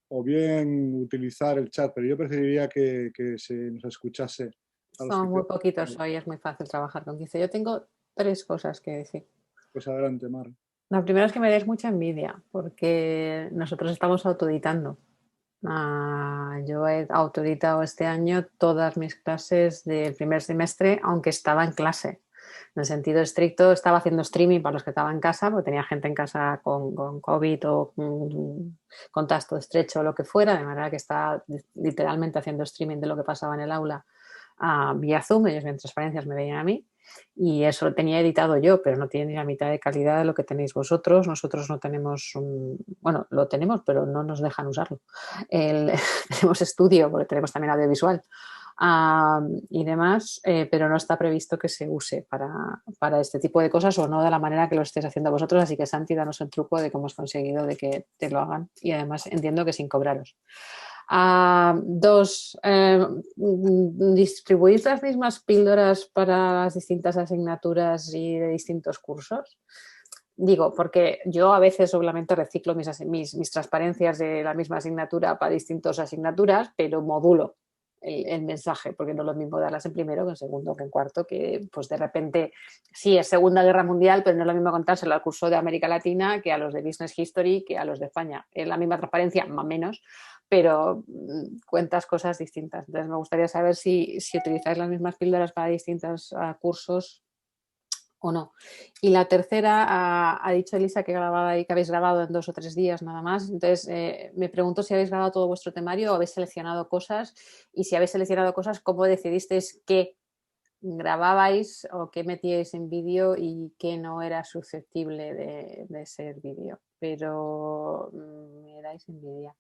o bien utilizar el chat, pero yo preferiría que se nos escuchase. Son muy poquitos hoy, es muy fácil trabajar con 15. Yo tengo 3 cosas que decir. Pues adelante, Mar. La primera es que me dais mucha envidia, porque nosotros estamos autoeditando. Yo he autoeditado este año todas mis clases del primer semestre, aunque estaba en clase. En el sentido estricto, estaba haciendo streaming para los que estaban en casa, porque tenía gente en casa con COVID o con contacto estrecho o lo que fuera, de manera que estaba literalmente haciendo streaming de lo que pasaba en el aula vía Zoom. Ellos ven transparencias, me veían a mí. Y eso lo tenía editado yo, pero no tiene ni la mitad de calidad de lo que tenéis vosotros. Nosotros no tenemos bueno, lo tenemos, pero no nos dejan usarlo. Tenemos estudio, porque tenemos también audiovisual y demás, pero no está previsto que se use para este tipo de cosas, o no de la manera que lo estéis haciendo vosotros. Así que, Santi, danos el truco de cómo has conseguido de que te lo hagan, y además entiendo que sin cobraros. 2, ¿distribuís las mismas píldoras para las distintas asignaturas y de distintos cursos? Digo, porque yo a veces obviamente reciclo mis transparencias de la misma asignatura para distintas asignaturas, pero modulo el mensaje, porque no es lo mismo darlas en primero que en segundo que en cuarto, que pues de repente sí es Segunda Guerra Mundial, pero no es lo mismo contárselo al curso de América Latina que a los de Business History que a los de España. Es la misma transparencia, más o menos, pero cuentas cosas distintas. Entonces me gustaría saber si utilizáis las mismas píldoras para distintos cursos o no. Y la tercera, ha dicho Elisa que habéis grabado en 2 o 3 días nada más. Entonces me pregunto si habéis grabado todo vuestro temario o habéis seleccionado cosas, y si habéis seleccionado cosas, ¿cómo decidisteis qué grababais o qué metíais en vídeo y qué no era susceptible de ser vídeo? Pero me dais envidia.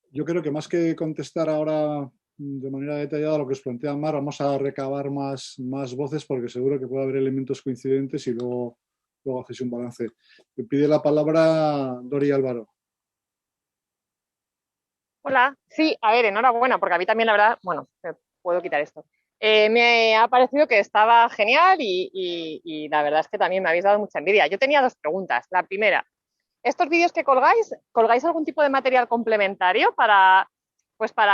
Yo creo que más que contestar ahora de manera detallada lo que os plantea Mar, vamos a recabar más voces, porque seguro que puede haber elementos coincidentes y luego hacéis un balance. Me pide la palabra Dori Álvaro. Hola, sí, a ver, enhorabuena, porque a mí también la verdad, bueno, puedo quitar esto. Me ha parecido que estaba genial y la verdad es que también me habéis dado mucha envidia. Yo tenía 2 preguntas. La primera, ¿estos vídeos que colgáis algún tipo de material complementario para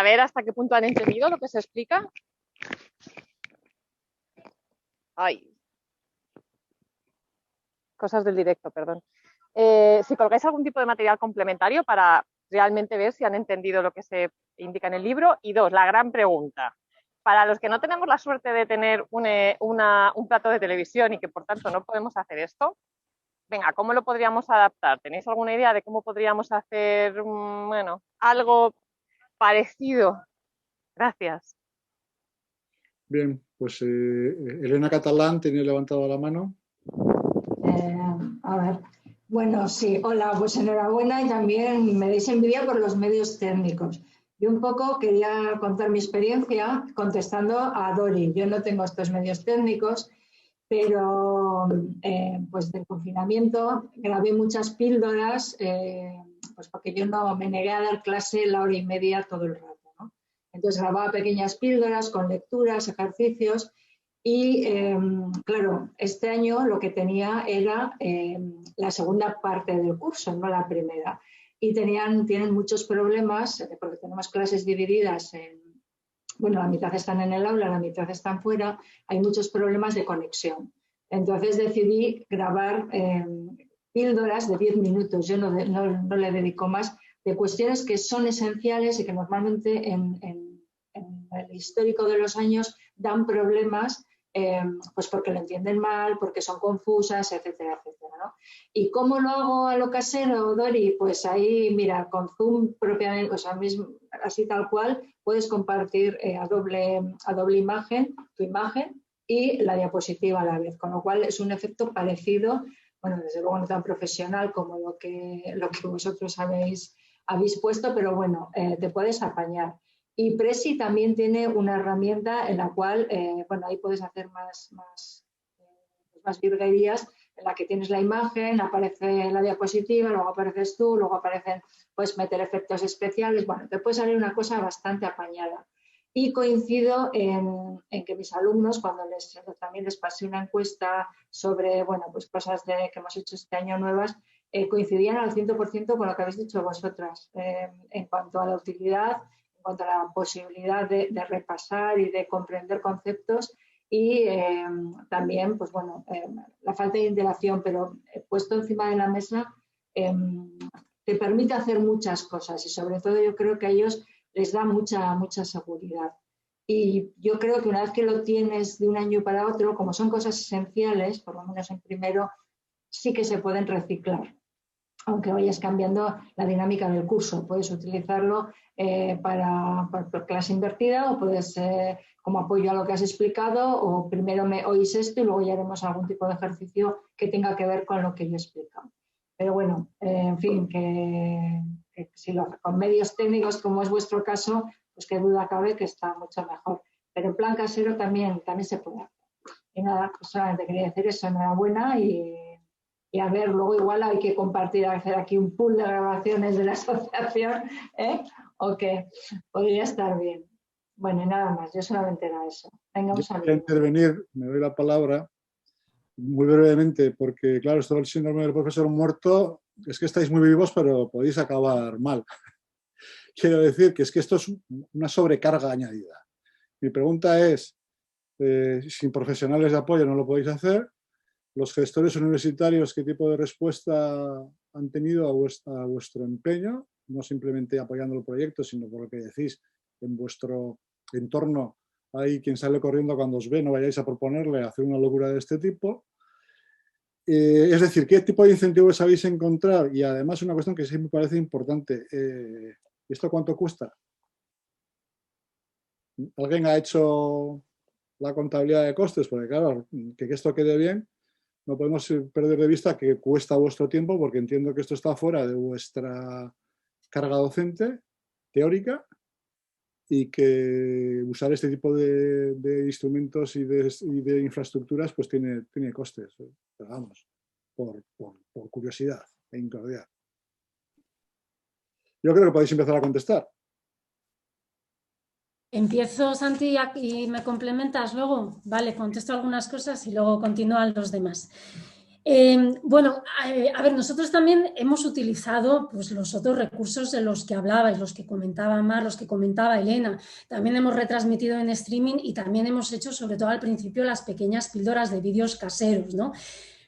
ver hasta qué punto han entendido lo que se explica? Ay. Cosas del directo, perdón. Si colgáis algún tipo de material complementario para realmente ver si han entendido lo que se indica en el libro. Y 2, la gran pregunta. Para los que no tenemos la suerte de tener un plato de televisión y que por tanto no podemos hacer esto, venga, ¿cómo lo podríamos adaptar? ¿Tenéis alguna idea de cómo podríamos hacer, bueno, algo parecido? Gracias. Bien, pues Elena Catalán tenía levantado la mano. A ver, bueno, sí, hola, pues enhorabuena y también me deis envidia por los medios técnicos. Yo un poco quería contar mi experiencia contestando a Dori. Yo no tengo estos medios técnicos, pero pues del confinamiento grabé muchas píldoras, pues porque yo no me negué a dar clase la hora y media todo el rato, ¿no? Entonces grababa pequeñas píldoras con lecturas, ejercicios y claro, este año lo que tenía era la segunda parte del curso, no la primera. Y tienen muchos problemas porque tenemos clases divididas bueno, la mitad están en el aula, la mitad están fuera, hay muchos problemas de conexión. Entonces decidí grabar píldoras de 10 minutos, yo no le dedico más, de cuestiones que son esenciales y que normalmente en el histórico de los años dan problemas, pues porque lo entienden mal, porque son confusas, etcétera, etcétera, ¿no? ¿Y cómo lo hago a lo casero, Dori? Pues ahí, mira, con Zoom propiamente, o sea, así tal cual, puedes compartir a doble imagen, tu imagen y la diapositiva a la vez, con lo cual es un efecto parecido, bueno, desde luego no tan profesional como lo que vosotros habéis puesto, pero bueno, te puedes apañar. Y Prezi también tiene una herramienta en la cual, bueno, ahí puedes hacer más virguerías, en la que tienes la imagen, aparece la diapositiva, luego apareces tú, luego aparecen, puedes meter efectos especiales, bueno, te puede salir una cosa bastante apañada. Y coincido en que mis alumnos, cuando también les pasé una encuesta sobre, bueno, pues cosas que hemos hecho este año nuevas, coincidían al 100% con lo que habéis dicho vosotras, en cuanto a la utilidad, en cuanto a la posibilidad de repasar y de comprender conceptos y también, pues bueno, la falta de interacción, pero puesto encima de la mesa te permite hacer muchas cosas y sobre todo yo creo que a ellos les da mucha seguridad. Y yo creo que una vez que lo tienes de un año para otro, como son cosas esenciales, por lo menos en primero, sí que se pueden reciclar. Aunque vayas cambiando la dinámica del curso. Puedes utilizarlo para clase invertida o puedes como apoyo a lo que has explicado o primero me oís esto y luego ya haremos algún tipo de ejercicio que tenga que ver con lo que yo he explicado. Pero bueno, en fin, que si con medios técnicos como es vuestro caso, pues qué duda cabe que está mucho mejor. Pero en plan casero también se puede hacer. Y nada, pues solamente quería decir eso, enhorabuena y a ver, luego igual hay que compartir, hacer aquí un pool de grabaciones de la asociación, o que podría estar bien. Bueno, y nada más, yo solamente era eso. Venga, un saludo. Voy a intervenir, me doy la palabra muy brevemente, porque claro, esto del síndrome del profesor muerto, es que estáis muy vivos, pero podéis acabar mal. Quiero decir que es que esto es una sobrecarga añadida. Mi pregunta es, sin profesionales de apoyo no lo podéis hacer. Los gestores universitarios, ¿qué tipo de respuesta han tenido a vuestro empeño? No simplemente apoyando el proyecto, sino por lo que decís, en vuestro entorno hay quien sale corriendo cuando os ve, no vayáis a proponerle hacer una locura de este tipo. Es decir, ¿qué tipo de incentivos sabéis encontrar? Y además una cuestión que sí me parece importante, ¿esto cuánto cuesta? ¿Alguien ha hecho la contabilidad de costes? Porque claro, que esto quede bien, no podemos perder de vista que cuesta vuestro tiempo, porque entiendo que esto está fuera de vuestra carga docente teórica y que usar este tipo de instrumentos y de infraestructuras pues tiene costes, pero vamos, por curiosidad e incordiar. Yo creo que podéis empezar a contestar. Empiezo, Santi, y me complementas luego. Vale, contesto algunas cosas y luego continúan los demás. Bueno, a ver, nosotros también hemos utilizado pues, los otros recursos de los que hablabais, los que comentaba Mar, los que comentaba Elena. También hemos retransmitido en streaming y también hemos hecho, sobre todo al principio, las pequeñas píldoras de vídeos caseros, ¿no?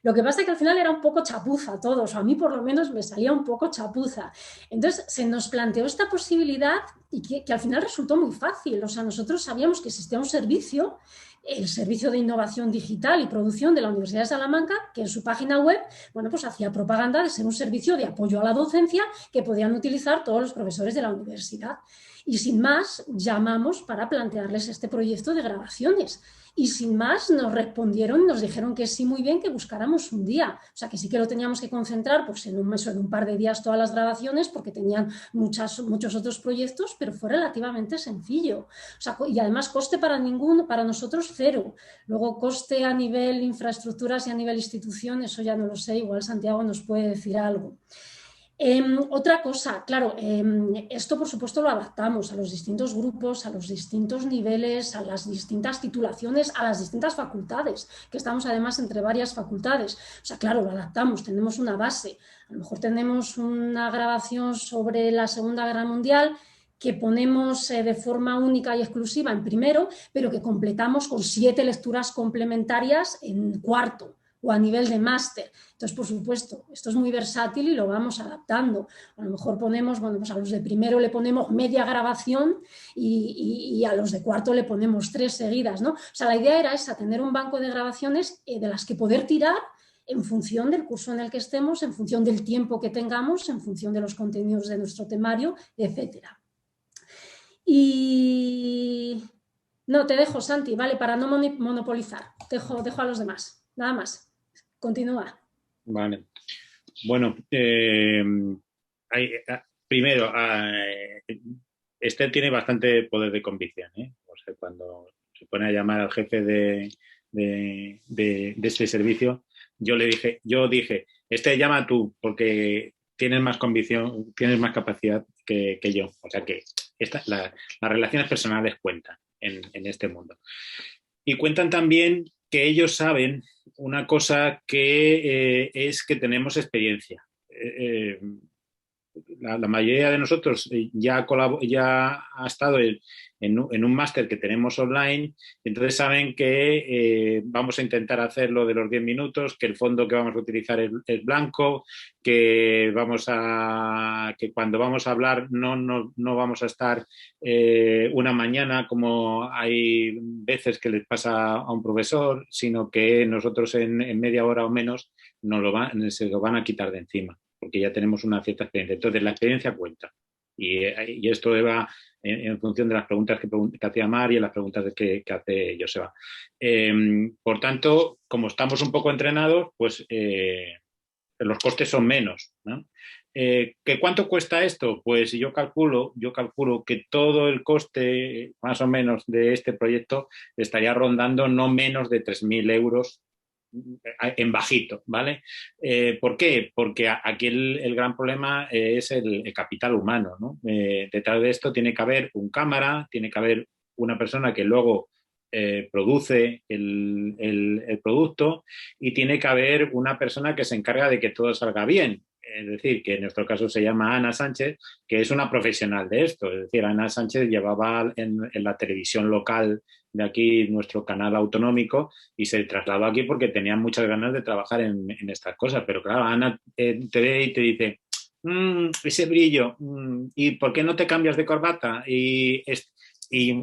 Lo que pasa es que al final era un poco chapuza todos, o a mí por lo menos me salía un poco chapuza. Entonces se nos planteó esta posibilidad y que al final resultó muy fácil. O sea, nosotros sabíamos que existía un servicio, el Servicio de Innovación Digital y Producción de la Universidad de Salamanca, que en su página web, bueno, pues hacía propaganda de ser un servicio de apoyo a la docencia que podían utilizar todos los profesores de la universidad. Y sin más, llamamos para plantearles este proyecto de grabaciones. Y sin más nos respondieron y nos dijeron que sí, muy bien, que buscáramos un día. O sea, que sí que lo teníamos que concentrar pues, en un mes o en un par de días todas las grabaciones porque tenían muchos otros proyectos, pero fue relativamente sencillo. O sea, y además coste para nosotros cero. Luego coste a nivel infraestructuras y a nivel institución, eso ya no lo sé, igual Santiago nos puede decir algo. Otra cosa, claro, esto por supuesto lo adaptamos a los distintos grupos, a los distintos niveles, a las distintas titulaciones, a las distintas facultades, que estamos además entre varias facultades. O sea, claro, lo adaptamos, tenemos una base. A lo mejor tenemos una grabación sobre la Segunda Guerra Mundial que ponemos de forma única y exclusiva en primero, pero que completamos con 7 lecturas complementarias en cuarto o a nivel de máster. Entonces, por supuesto, esto es muy versátil y lo vamos adaptando. A lo mejor ponemos, bueno, pues a los de primero le ponemos media grabación y a los de cuarto le ponemos 3 seguidas, ¿no? O sea, la idea era esa, tener un banco de grabaciones de las que poder tirar en función del curso en el que estemos, en función del tiempo que tengamos, en función de los contenidos de nuestro temario, etcétera. Y... No, te dejo, Santi, ¿vale? Para no monopolizar. Dejo a los demás. Nada más. Continúa. Vale. Bueno, primero, Esther tiene bastante poder de convicción, ¿eh? O sea, cuando se pone a llamar al jefe de este servicio, yo dije, Esther, llama tú, porque tienes más convicción, tienes más capacidad que yo. O sea que las relaciones personales cuentan en este mundo. Y cuentan también que ellos saben una cosa que es que tenemos experiencia. La mayoría de nosotros ya ha estado en un máster que tenemos online, entonces saben que vamos a intentar hacerlo de los 10 minutos, que el fondo que vamos a utilizar es blanco, que cuando vamos a hablar no vamos a estar una mañana como hay veces que les pasa a un profesor, sino que nosotros en media hora o menos se lo van a quitar de encima, porque ya tenemos una cierta experiencia. Entonces, la experiencia cuenta. Y esto va en función de las preguntas que hacía Mar y en las preguntas que hace Joseba. Por tanto, como estamos un poco entrenados, pues los costes son menos, ¿no? ¿Que cuánto cuesta esto? Pues yo calculo que todo el coste, más o menos, de este proyecto estaría rondando no menos de 3.000 euros en bajito, ¿vale? ¿Por qué? Porque aquí el gran problema es el capital humano, ¿no? Detrás de esto tiene que haber un cámara, tiene que haber una persona que luego produce el producto y tiene que haber una persona que se encarga de que todo salga bien. Es decir, que en nuestro caso se llama Ana Sánchez, que es una profesional de esto. Es decir, Ana Sánchez llevaba en la televisión local de aquí nuestro canal autonómico y se trasladó aquí porque tenía muchas ganas de trabajar en estas cosas. Pero claro, Ana te ve y te dice, ese brillo, ¿y por qué no te cambias de corbata? Y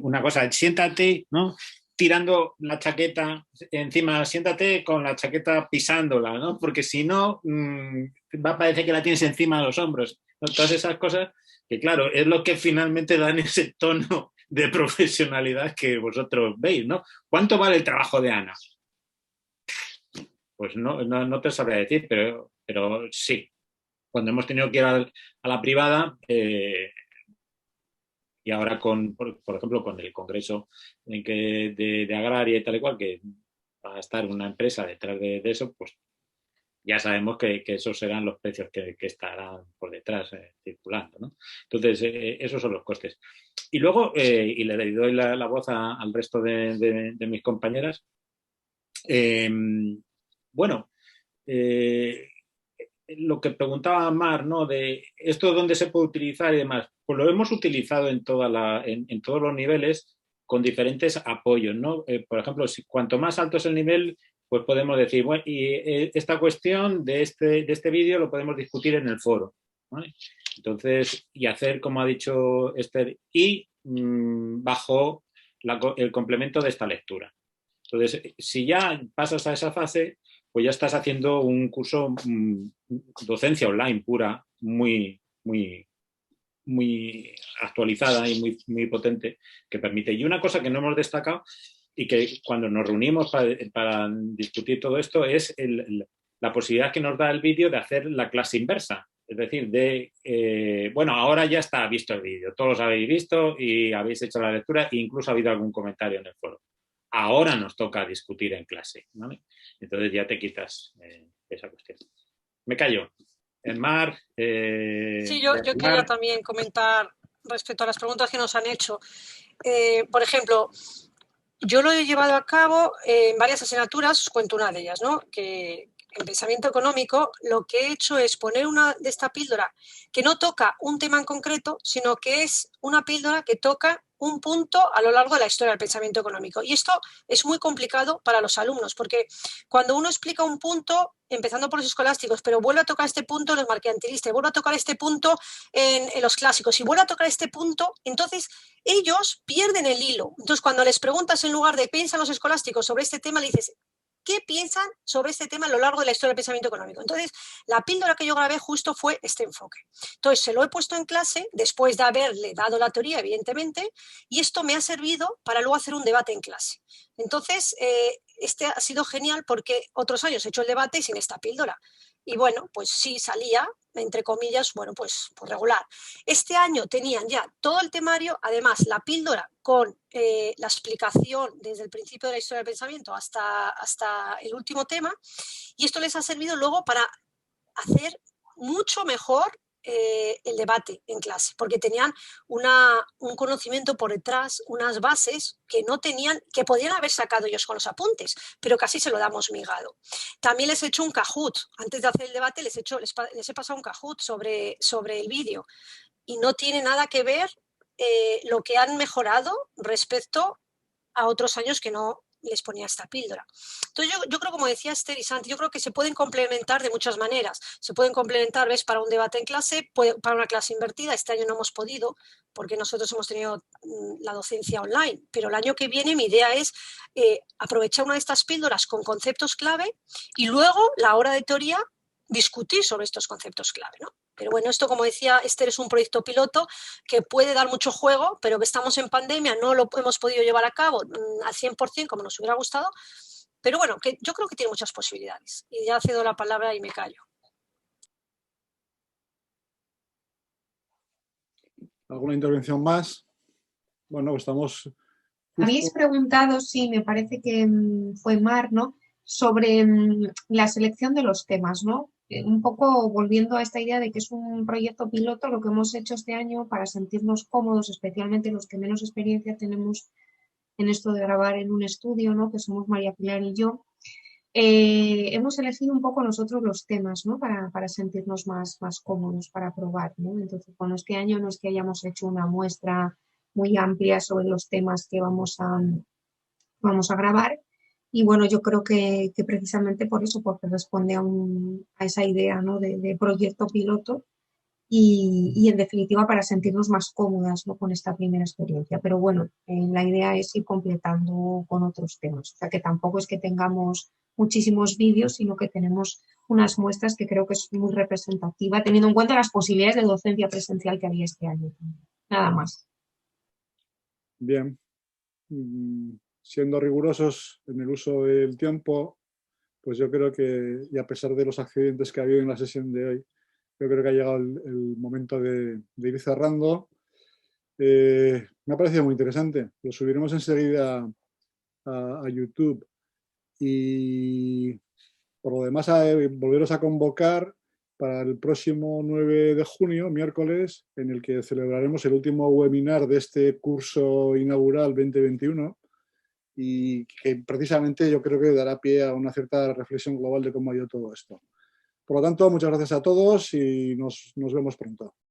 una cosa, siéntate, ¿no? Tirando la chaqueta encima, siéntate con la chaqueta pisándola, ¿no? Porque si no, va a parecer que la tienes encima de los hombros, ¿no? Todas esas cosas que, claro, es lo que finalmente dan ese tono de profesionalidad que vosotros veis, ¿no? ¿Cuánto vale el trabajo de Ana? Pues no te sabría decir, pero sí. Cuando hemos tenido que ir a la privada, y ahora por ejemplo, con el congreso de Agraria y tal y cual, que va a estar una empresa detrás de eso, pues ya sabemos que esos serán los precios que estarán por detrás circulando, ¿no? Entonces, esos son los costes. Y luego, y le doy la voz al resto de mis compañeras, bueno, lo que preguntaba Mar, ¿no? De esto dónde se puede utilizar y demás, pues lo hemos utilizado en todos los niveles con diferentes apoyos, ¿no? Por ejemplo, cuanto más alto es el nivel, pues podemos decir, bueno, y esta cuestión de este vídeo lo podemos discutir en el foro, ¿vale? Entonces, y hacer, como ha dicho Esther, y bajo el complemento de esta lectura. Entonces, si ya pasas a esa fase, pues ya estás haciendo un curso docencia online pura, muy actualizada y muy potente, que permite. Y una cosa que no hemos destacado y que cuando nos reunimos para discutir todo esto es la posibilidad que nos da el vídeo de hacer la clase inversa. Es decir, bueno, ahora ya está visto el vídeo, todos lo habéis visto y habéis hecho la lectura e incluso ha habido algún comentario en el foro. Ahora nos toca discutir en clase, ¿vale? Entonces ya te quitas esa cuestión. Me callo. Mar. Sí, yo quería también comentar respecto a las preguntas que nos han hecho. Por ejemplo, yo lo he llevado a cabo en varias asignaturas, os cuento una de ellas, ¿no? Que en pensamiento económico lo que he hecho es poner una de esta píldora que no toca un tema en concreto, sino que es una píldora que toca un punto a lo largo de la historia del pensamiento económico. Y esto es muy complicado para los alumnos, porque cuando uno explica un punto, empezando por los escolásticos, pero vuelve a tocar este punto en los mercantilistas, vuelve a tocar este punto en los clásicos y vuelve a tocar este punto, entonces ellos pierden el hilo. Entonces, cuando les preguntas en lugar de piensan los escolásticos sobre este tema, le dices, ¿qué piensan sobre este tema a lo largo de la historia del pensamiento económico? Entonces, la píldora que yo grabé justo fue este enfoque. Entonces, se lo he puesto en clase después de haberle dado la teoría, evidentemente, y esto me ha servido para luego hacer un debate en clase. Entonces, este ha sido genial porque otros años he hecho el debate sin esta píldora. Y bueno, pues sí salía, entre comillas, bueno, pues regular. Este año tenían ya todo el temario, además la píldora con la explicación desde el principio de la historia del pensamiento hasta el último tema, y esto les ha servido luego para hacer mucho mejor el debate en clase, porque tenían un conocimiento por detrás, unas bases que no tenían, que podían haber sacado ellos con los apuntes, pero casi se lo damos migado. También les he hecho un Kahoot, antes de hacer el debate les he pasado un Kahoot sobre el vídeo y no tiene nada que ver lo que han mejorado respecto a otros años que no les ponía esta píldora. Entonces yo creo, como decía Esther y Santi, yo creo que se pueden complementar de muchas maneras. Se pueden complementar, ¿ves?, para un debate en clase, para una clase invertida. Este año no hemos podido porque nosotros hemos tenido la docencia online, pero el año que viene mi idea es aprovechar una de estas píldoras con conceptos clave y luego la hora de teoría discutir sobre estos conceptos clave, ¿no? Pero bueno, esto, como decía Esther, es un proyecto piloto que puede dar mucho juego, pero que estamos en pandemia, no lo hemos podido llevar a cabo al 100% como nos hubiera gustado, pero bueno, que yo creo que tiene muchas posibilidades. Y ya cedo la palabra y me callo. ¿Alguna intervención más? Bueno, estamos... Habéis preguntado, sí, me parece que fue Mar, ¿no?, sobre la selección de los temas, ¿no? Un poco volviendo a esta idea de que es un proyecto piloto, lo que hemos hecho este año para sentirnos cómodos, especialmente los que menos experiencia tenemos en esto de grabar en un estudio, ¿no?, que somos María Pilar y yo. Hemos elegido un poco nosotros los temas, ¿no?, para sentirnos más cómodos, para probar, ¿no? Entonces, bueno, este año no es que hayamos hecho una muestra muy amplia sobre los temas que vamos a grabar. Y bueno, yo creo que precisamente por eso, porque responde a esa idea, ¿no?, de proyecto piloto y en definitiva para sentirnos más cómodas, ¿no?, con esta primera experiencia. Pero bueno, la idea es ir completando con otros temas. O sea, que tampoco es que tengamos muchísimos vídeos, sino que tenemos unas muestras que creo que es muy representativa, teniendo en cuenta las posibilidades de docencia presencial que había este año. Nada más. Bien. Siendo rigurosos en el uso del tiempo, pues yo creo que, y a pesar de los accidentes que ha habido en la sesión de hoy, yo creo que ha llegado el momento de ir cerrando. Me ha parecido muy interesante. Lo subiremos enseguida a YouTube. Y por lo demás, volveros a convocar para el próximo 9 de junio, miércoles, en el que celebraremos el último webinar de este curso inaugural 2021 y que precisamente yo creo que dará pie a una cierta reflexión global de cómo ha ido todo esto. Por lo tanto, muchas gracias a todos y nos vemos pronto.